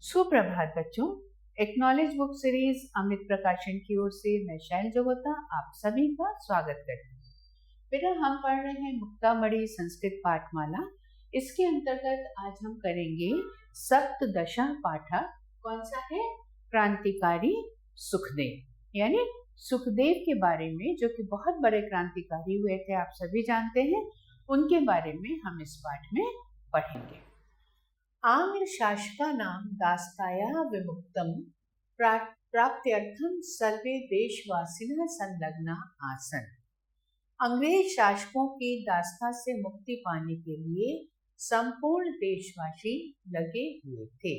सुप्रभात बच्चों। Acknowledge book series अमृत प्रकाशन की ओर से मैं शैल जगोता आप सभी का स्वागत करती हूँ। बेटा, हम पढ़ रहे हैं मुक्तामणि संस्कृत पाठमाला। इसके अंतर्गत आज हम करेंगे सप्तदशः पाठा। कौन सा है? क्रांतिकारी सुखदेव, यानी सुखदेव के बारे में, जो कि बहुत बड़े क्रांतिकारी हुए थे, आप सभी जानते हैं। उनके बारे में हम इस पाठ में पढ़ेंगे। आंग्ल शासकानां दास्तायाः विमुक्तं प्राप्त्यर्थं सर्वे देशवासिनः संलग्ना आसन्। अंग्रेज शासकों की दास्ता से मुक्ति पाने के लिए संपूर्ण देशवासी लगे हुए थे।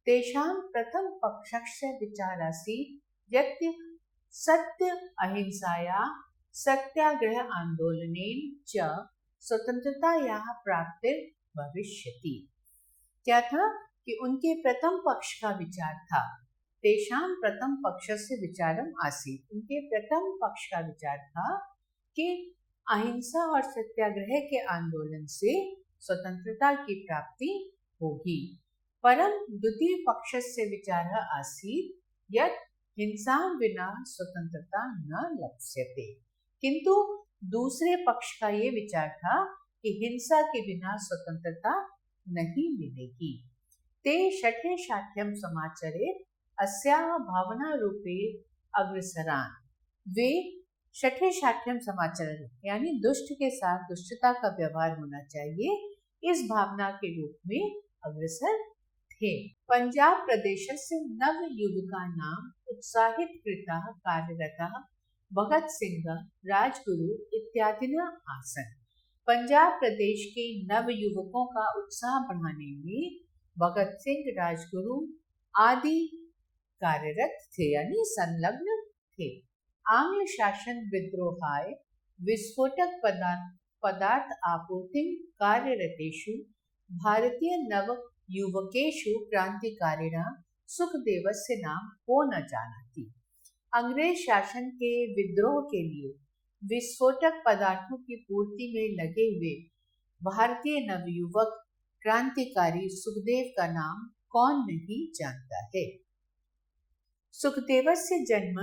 तेषां प्रथम पक्षस्य विचारासीत् यत् सत्य अहिंसाया सत्याग्रह आंदोलनेन च स्वतंत्रतायाः प्राप्तिर् भविष्यति। क्या था कि उनके प्रथम पक्ष का विचार था। तेषां प्रथम पक्षस्य विचारम आसीत्, उनके प्रथम पक्ष का विचार था कि अहिंसा और सत्याग्रह के आंदोलन से स्वतंत्रता की प्राप्ति होगी। परम द्वितीय पक्षस्य विचारः आसीत् यत् हिंसा विना स्वतंत्रता न लप्स्यते। किंतु दूसरे पक्ष का ये विचार था कि हिंसा के बिना स्वतंत्रता नहीं मिलेगी। ते षठे शाठ्यम समाचरे अस्याः भावना रूपे अग्रसरान। वे षठे शाठ्यम समाचरण, यानी दुष्ट के साथ दुष्टता का व्यवहार होना चाहिए, इस भावना के रूप में अग्रसर थे। पंजाब प्रदेशस्य नव युवकानां उत्साहित कृताः कार्यरताः भगत सिंह, राजगुरु इत्यादिना आसन्। पंजाब प्रदेश के नव युवकों का उत्साह बढ़ाने में भगत सिंह, राजगुरु आदि कार्यरत थे, यानी संलग्न थे। आंग्ल शासन विद्रोहाय विस्फोटक पदार्थ आपूर्ति कार्यरतेषु भारतीय नव युवकेषु क्रांतिकारिणां सुखदेवस्य नाम को न जानाति। अंग्रेज शासन के विद्रोह के लिए विस्फोटक पदार्थों की पूर्ति में लगे हुए भारतीय नवयुवक क्रांतिकारी सुखदेव का नाम कौन नहीं जानता है। सुखदेवस्य जन्म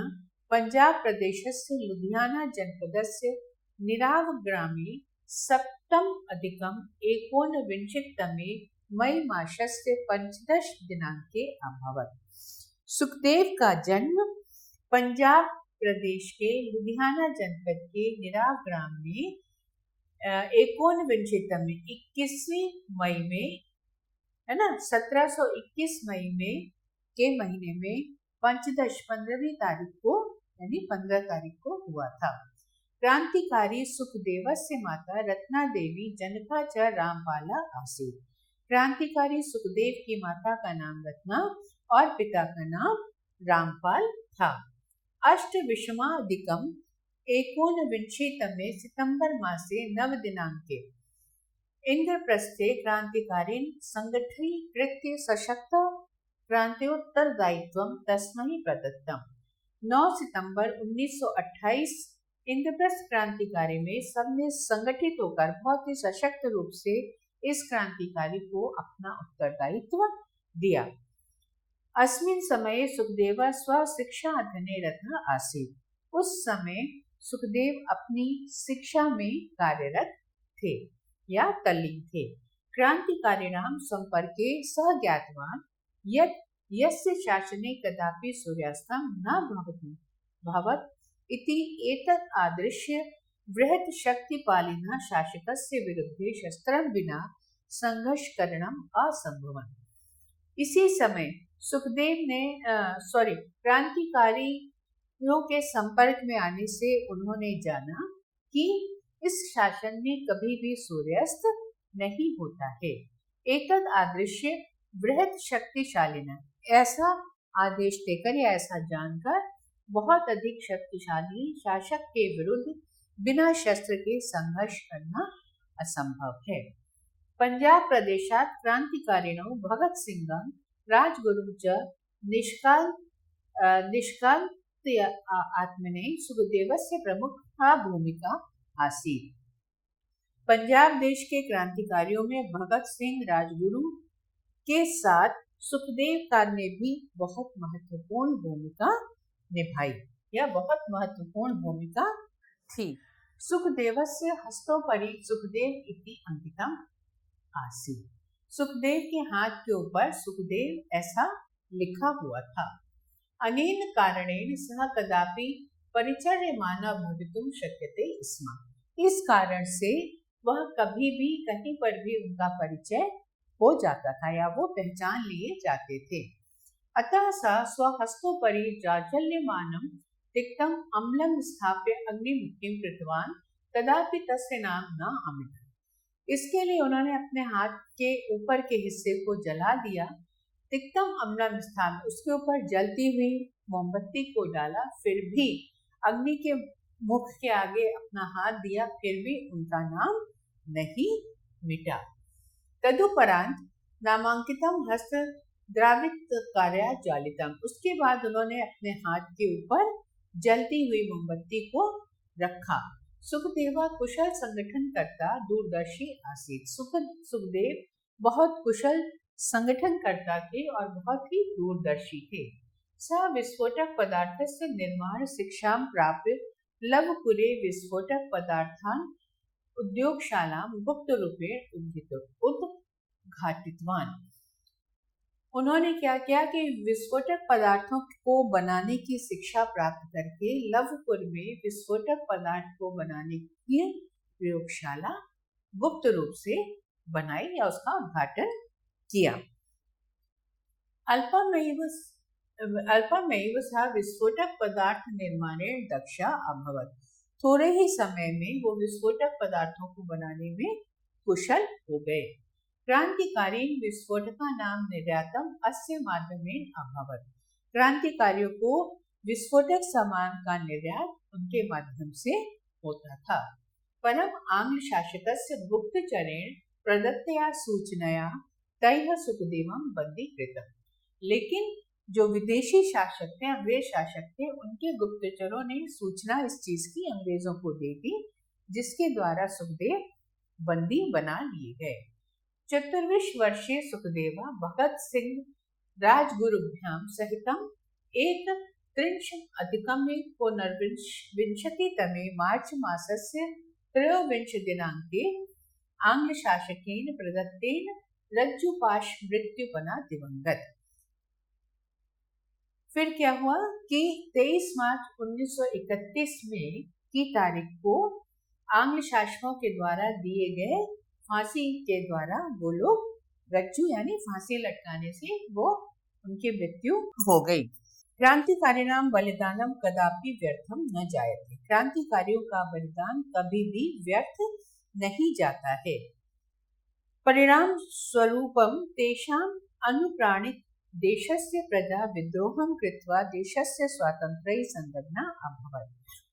पंजाब प्रदेशस्य लुधियाना जनपदस्य निराव ग्रामे सप्तम अधिकम एकोनविंशतितमे मई मासस्य 15 दिनांके अभवत्। सुखदेव का जन्म पंजाब प्रदेश के लुधियाना जनपद के निराव ग्राम में एकोनविंशतितम 21वीं मई में, है ना, 1721 मई में के महीने में 15वीं तारीख को, यानी 15 तारीख को हुआ था। क्रांतिकारी सुखदेवस्य माता रत्ना देवी जनका च रामपाला आसीत्। क्रांतिकारी सुखदेव की माता का नाम रत्ना और पिता का नाम रामपाल था। अष्टविंशतिकम एकोनविंशतितमे सितंबर मासे 9 दिनांके इंद्रप्रस्थे क्रांतिकारीन् संगठीकृत्य सशक्त क्रांत्योत्तरदायित्वं तस्मै प्रदत्तम्। 9 सितंबर 1928 इंद्रप्रस्थ क्रांतिकारी में सबने संगठित होकर बहुत ही सशक्त रूप से इस क्रांतिकारी को अपना उत्तरदायित्व दिया। अस्मिन् समये सुखदेव स्वशिक्षा अध्ययने रतः आसीत्। उस समय सुखदेव अपनी शिक्षा में कार्यरत थे या तल्लीन थे। क्रांतिकारिणां संपर्के सः ज्ञातवान् यत् यस्य शासने कदापि सूर्यास्तं न भवत् इति एतत् आदृश्य बृहत् शक्तिशालिनः शासकस्य विरुद्धे शस्त्रं विना संघर्ष करणम् असंभवम्। इसी समय सुखदेव ने क्रांतिकारियों के संपर्क में आने से उन्होंने जाना कि इस शासन में कभी भी सूर्यास्त नहीं होता है। एतद आदृश्य बृहत् शक्तिशालिना, ऐसा आदेश देकर या ऐसा जानकर बहुत अधिक शक्तिशाली शासक के विरुद्ध बिना शस्त्र के संघर्ष करना असंभव है। पंजाब प्रदेशात् क्रांतिकारिणो भगत सिंह, राजगुरु च निष्काल्य आत्मने सुखदेवस्य प्रमुखा भूमिका आसीत्। पंजाब देश के क्रांतिकारियों में भगत सिंह, राजगुरु के साथ सुखदेव का ने भी बहुत महत्वपूर्ण भूमिका निभाई या बहुत महत्वपूर्ण भूमिका थी। सुखदेवस्य हस्तोपरि सुखदेव इति अंकितम आसीत्। सुखदेव के हाथ के ऊपर सुखदेव ऐसा लिखा हुआ था। अनेन कारणेन सः कदापि परिचर्यमानः भवितुं शक्यते स्म। इस कारण से वह कभी भी कहीं पर भी उनका परिचय हो जाता था या वो पहचान लिए जाते थे। अतः सः स्वहस्तोपरि जाज्वल्यमानं तिक्तम् अम्लं स्थाप्य अग्निमुखीं कृतवान्, तदापि तस्य नाम न अमित। इसके लिए उन्होंने अपने हाथ के ऊपर के हिस्से को जला दिया। तिक्तम अम्लम स्थान, उसके ऊपर जलती हुई मोमबत्ती को डाला, फिर भी अग्नि के मुख के आगे अपना हाथ दिया, फिर भी उनका नाम नहीं मिटा। तदुपरांत नामांकितम हस्त द्रावित कार्या ज्वालितम, उसके बाद उन्होंने अपने हाथ के ऊपर जलती हुई मोमबत्ती को रखा। सुखदेवा कुशल संगठनकर्ता दूरदर्शी आसीत्। सुखदेव बहुत कुशल संगठनकर्ता थे और बहुत ही दूरदर्शी थे। सः विस्फोटक पदार्थस्य निर्माण शिक्षां प्राप्य लवकुरे विस्फोटक पदार्थान् उद्योगशालां गुप्त रूपेण उद्घाटितवान्। उन्होंने क्या किया कि विस्फोटक पदार्थों को बनाने की शिक्षा प्राप्त करके लवपुर में विस्फोटक पदार्थ को बनाने की प्रयोगशाला गुप्त रूप से बनाई या उसका उद्घाटन किया। अल्पमेव सः विस्फोटक पदार्थ निर्माणे दक्षा अभवत्। थोड़े ही समय में वो विस्फोटक पदार्थों को बनाने में कुशल हो गए। क्रांतिकारी विस्फोटका नाम निर्यातम अस्य माध्यमेन अभवत्। क्रांतिकारियों को विस्फोटक सामान का निर्यात उनके माध्यम से होता था। परम आंग्ल शासकस्य गुप्तचरेण प्रदत्तया सूचनया तैः सुखदेवं बंदीकृतम्। लेकिन जो विदेशी शासक थे, अंग्रेज शासक थे, उनके गुप्तचरों ने सूचना इस चीज की अंग्रेजों को दे दी, जिसके द्वारा सुखदेव बंदी बना लिए गए। 24 वर्षीय सुखदेव भगत सिंह राजगुरुभ्यां सहितम् एक पुनर्विंशतितमे मार्च मासस्य 23 दिनांके आंग्लशासकेन प्रदत्तेन रज्जुपाश मृत्युपना दिवंगत। फिर क्या हुआ कि 23 मार्च 1931 में की तारीख को आंग्ल शासकों के द्वारा दिए गए फांसी के द्वारा वो लोग रज्जू यानी फांसी लटकाने से वो उनकी मृत्यु हो गई। क्रांतिकारिणां बलिदानम कदापि व्यर्थम न जायते। क्रांतिकारियों का बलिदान कभी भी व्यर्थ नहीं जाता है। परिणाम स्वरूपम तेषां अनुप्राणित देशस्य प्रजा विद्रोहं कृत्वा देशस्य स्वातंत्र्यै संलग्ना अभवत्।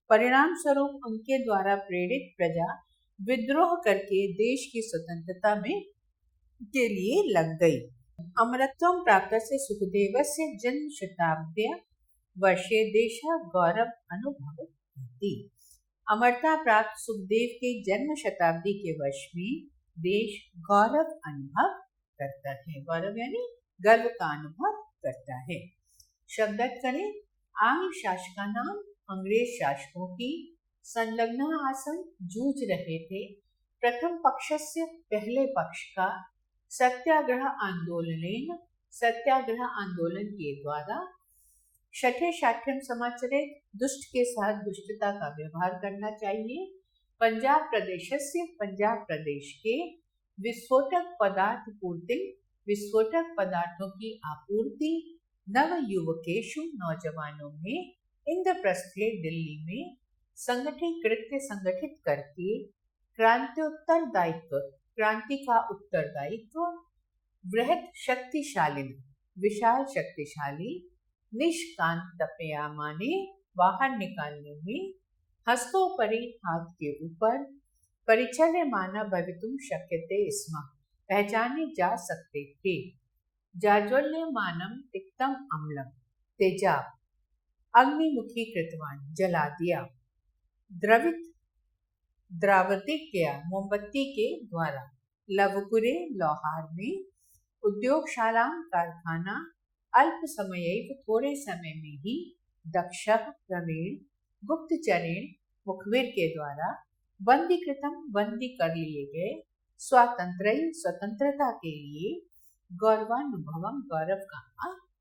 परिणाम स्वरूप उनके द्वारा प्रेरित प्रजा विद्रोह करके देश की स्वतंत्रता में के लिए लग गई। अमरत्वं प्राप्तस्य सुखदेवस्य जन्म शताब्द्या वर्षे देशः गौरव अनुभवति। अमरता प्राप्त सुखदेव के जन्म शताब्दी के वर्ष में देश गौरव अनुभव करता है। गौरव यानी गर्व का अनुभव करता है। शब्दत करें, आंग्ल शासका नाम अंग्रेज शासकों की संलग्न आसन जूझ रहे थे। प्रथम पक्षस्य पहले पक्ष का सत्याग्रह आंदोलन के द्वारा छठे शाठ्यम समाचरे दुष्ट के साथ दुष्टता का व्यवहार करना चाहिए। पंजाब प्रदेश के विस्फोटक पदार्थों की आपूर्ति नव युवकेशु नौजवानों में इंद्रप्रस्थे दिल्ली में संगठित करके क्रांति का उत्तरदायित्व विशाल शक्तिशाली निष्कांतपया ने बाहर निकालने में हस्तोपरि हाथ के ऊपर परिचर्यमाना भवितुं शक्यते स्म, पहचाने जा सकते थे। जाज्वल्यमानं तिक्तम अम्लम तेजाब अग्निमुखी कृतवान जला दिया। द्रावतिक किया मोमबत्ती के द्वारा। लवपुरे लौहार में उद्योगशाला कारखाना अल्प समयैव थोड़े समय में ही दक्षः प्रवीण गुप्तचरेण मुखबिर के द्वारा बंदीकृतम बंदी कर लिए गए स्वातंत्र स्वतंत्रता के लिए गौरवानुभवम गौरव का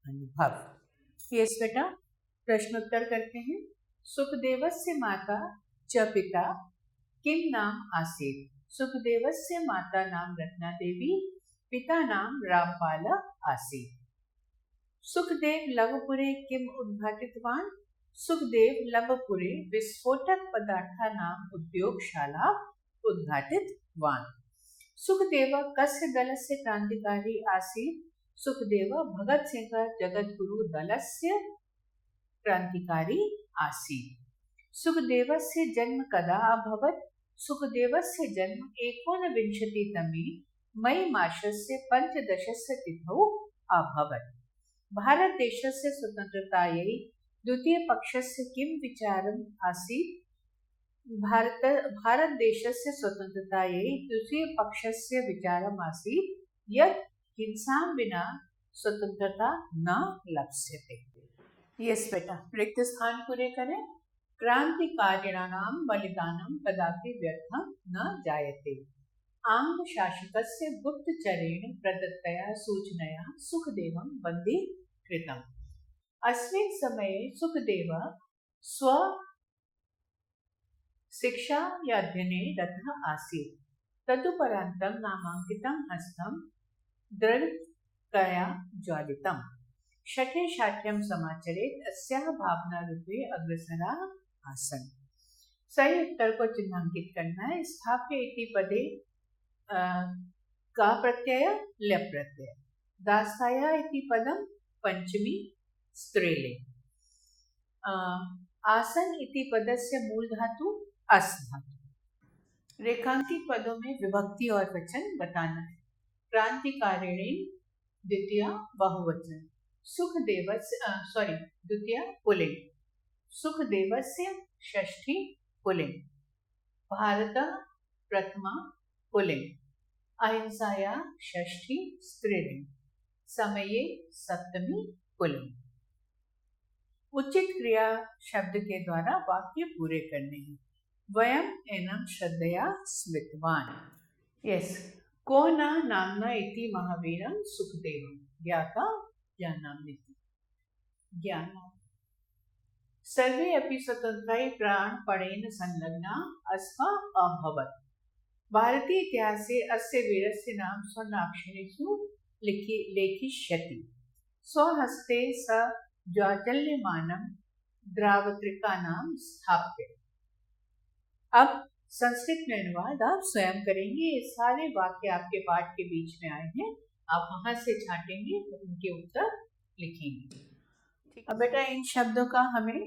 अनुभव। यस बेटा, प्रश्नोत्तर करते हैं। सुखदेवस्य माता च पिता किम नाम आसीत्? सुखदेवस्य माता नाम रत्ना देवी, पिता नाम रामपाल आसीत्। सुखदेव लवपुरे किम उद्घाटितवान्? सुखदेव लवपुरे विस्फोटक पदार्थानाम उद्योगशाला उद्घाटितवान्। सुखदेव कस्य दलस्य क्रांतिकारी आसीत्? सुखदेव भगत सिंह जगद्गुरु दलस्य क्रांतिकारी आसीत्। सुखदेवस्य जन्म कदा अभवत्? सुखदेवस्य जन्म 19विंशतितमे मई मासस्य 15 तिथौ अभवत्। भारतदेशस्य स्वतन्त्रतायै द्वितीयपक्षस्य किं विचारम् आसीत्? भारतदेशस्य स्वतन्त्रतायै द्वितीयपक्षस्य विचारम् आसीत् यत् हिंसां विना स्वतंत्रता न लप्स्यते। यस बेटा, रिक्त स्थान पूरे करें। क्रांतिकारिणां बलिदानं कदापि व्यर्थं न जायते। आंग शासकस्य गुप्तचरेण प्रदत्तया सूचनया सुखदेवं बंदीकृतम्। अस्मिन् समये सुखदेवः स्व शिक्षा अध्ययने रतः आसीत्। तदुपरान्तं नामाङ्कितं हस्तं दृढतया ज्वालितम्। षठे शाठ्यं समाचरेत् अस्याः भावनारूपे अग्रसराः आसन्। सही उत्तर को चिन्हांकित करना है। स्थाप्य इति पदे का प्रत्यय ल्यप् प्रत्यय। दास्ताया इति पदं पंचमी स्त्रीलिंग। आसन इति पदस्य मूल धातु अस् धातु। रेखांकित पदों में विभक्ति और वचन बताना है। क्रांतिकारिणी द्वितीय बहुवचन, सुखदेवस्य द्वितीय पुल्लिंग, सुखदेवस्य षष्ठी पुल्लिंग, भारतः प्रथमा पुल्लिंग, अहिंसाया षष्ठी स्त्रीलिंग, समये सप्तमी पुल्लिंग। उचित क्रिया शब्द के द्वारा वाक्य पूरे करने हैं। वयम एनं श्रद्धया स्मृतवान्। यस, को न नाम्ना इति महावीरं सुखदेवं ज्ञाता ज्ञानामृति ज्ञानम्। सर्वे अपि स्वतन्त्राय प्राणपणेन संलग्ना अस्मा अभवत्। भारतीय इतिहासे अस्य वीरस्य नाम स्वर्णाक्षरेषु लेखिष्यति। स्वहस्ते स ज्वाज्वल्यमानं द्रावत्रिकानां स्थाप्य। अब संस्कृत में अनुवाद आप स्वयं करेंगे। ये सारे वाक्य आपके पाठ के बीच में आए हैं, आप वहां से छाटेंगे, उनके उत्तर लिखेंगे। अब बेटा, इन शब्दों का हमें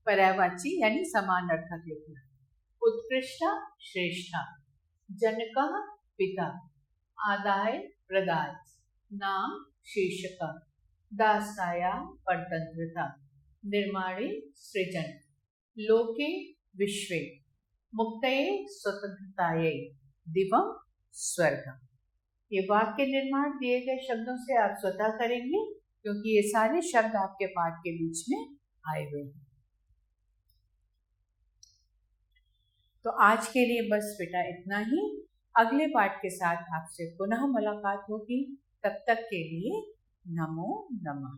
पर्यायवाची यानी समान अर्थक लिखना है। उत्कृष्टा श्रेष्ठा, जनकः पिता, आदाय प्रदाय, नाम शीर्षक, दास्ताया परतंत्रता, निर्माणे सृजन, लोके विश्वे, मुक्तये स्वतंत्रतायै, दिवं स्वर्गम्। ये वाक्य निर्माण दिए गए शब्दों से आप स्वतः करेंगे, क्योंकि ये सारे शब्द आपके पाठ के बीच में आए हुए हैं। तो आज के लिए बस बेटा इतना ही। अगले पाठ के साथ आपसे पुनः मुलाकात होगी। तब तक के लिए नमो नमः।